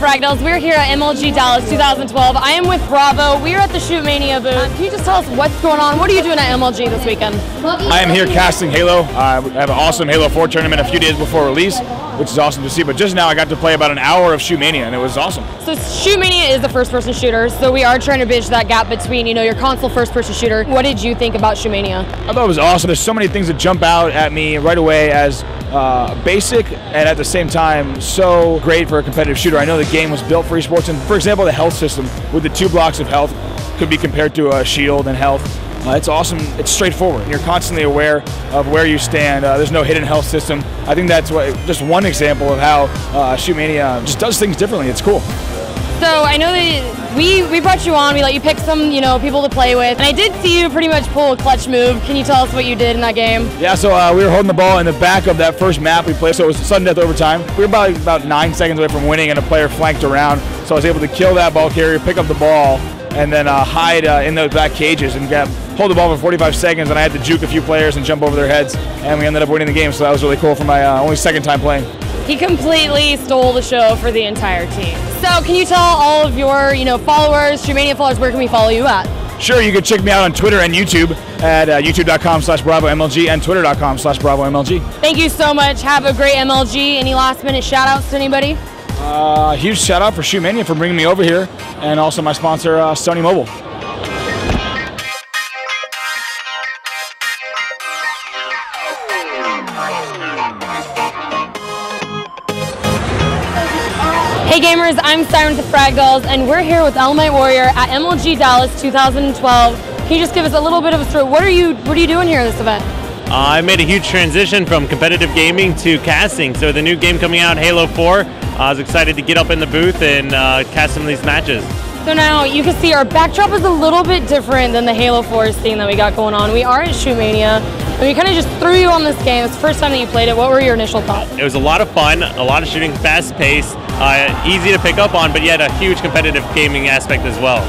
Frag Dolls. We're here at MLG Dallas 2012. I am with Bravo. We are at the ShootMania booth. Can you just tell us what's going on? What are you doing at MLG this weekend? I am here casting Halo. I have an awesome Halo 4 tournament a few days before release, which is awesome to see. But just now I got to play about an hour of ShootMania, and it was awesome. So ShootMania is a first-person shooter, so we are trying to bridge that gap between, your console first-person shooter. What did you think about ShootMania? I thought it was awesome. There's so many things that jump out at me right away as basic and at the same time so great for a competitive shooter. I know the game was built for esports, and for example, the health system with the 2 blocks of health could be compared to a shield and health. It's awesome. It's straightforward. You're constantly aware of where you stand. There's no hidden health system. I think that's just one example of how ShootMania just does things differently. It's cool. So I know that we brought you on. We let you pick some people to play with, and I did see you pretty much pull a clutch move. Can you tell us what you did in that game? Yeah, so we were holding the ball in the back of that first map we played, so it was sudden death overtime. We were about 9 seconds away from winning, and a player flanked around, so I was able to kill that ball carrier, pick up the ball, and then hide in those back cages and hold the ball for 45 seconds, and I had to juke a few players and jump over their heads, and we ended up winning the game, so that was really cool for my only second time playing. He completely stole the show for the entire team. So can you tell all of your followers, ShootMania followers, where can we follow you at? Sure, you can check me out on Twitter and YouTube at youtube.com/BravoMLG and twitter.com/BravoMLG. Thank you so much. Have a great MLG. Any last minute shout outs to anybody? Huge shout out for ShootMania for bringing me over here, and also my sponsor, Sony Mobile. Hey gamers, I'm SiREN with the Frag Dolls, and we're here with Elamite Warrior at MLG Dallas 2012. Can you just give us a little bit of a story? What are you doing here at this event? I made a huge transition from competitive gaming to casting. So the new game coming out, Halo 4, I was excited to get up in the booth and cast some of these matches. So now you can see our backdrop is a little bit different than the Halo 4 theme that we got going on. We are at ShootMania, and we kind of just threw you on this game. It's the first time that you played it. What were your initial thoughts? It was a lot of fun, a lot of shooting, fast paced, easy to pick up on, but yet a huge competitive gaming aspect as well.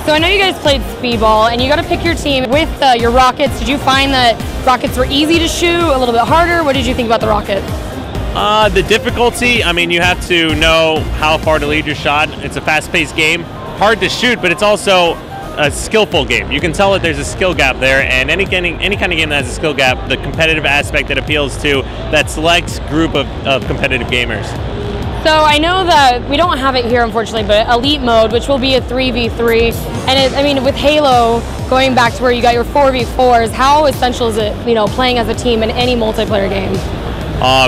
So I know you guys played speedball, and you got to pick your team with your rockets. Did you find that rockets were easy to shoot, a little bit harder? What did you think about the rockets? The difficulty, I mean, you have to know how far to lead your shot. It's a fast-paced game, hard to shoot, but it's also a skillful game. You can tell that there's a skill gap there, and any kind of game that has a skill gap, the competitive aspect that appeals to that select group of competitive gamers. So I know that we don't have it here, unfortunately, but Elite Mode, which will be a 3v3, and with Halo, going back to where you got your 4v4s, how essential is it, playing as a team in any multiplayer game?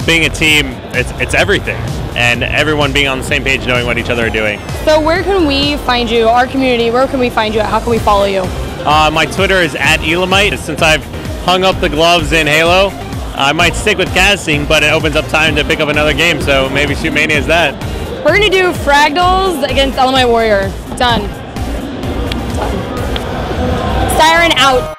Being a team, it's everything, and everyone being on the same page, knowing what each other are doing. So where can we find you, our community, where can we find you at? How can we follow you? My Twitter is @Elamite. Since I've hung up the gloves in Halo, I might stick with casting, but it opens up time to pick up another game, so maybe ShootMania is that. We're going to do Frag Dolls against Elamite Warrior. Done. SiREN out.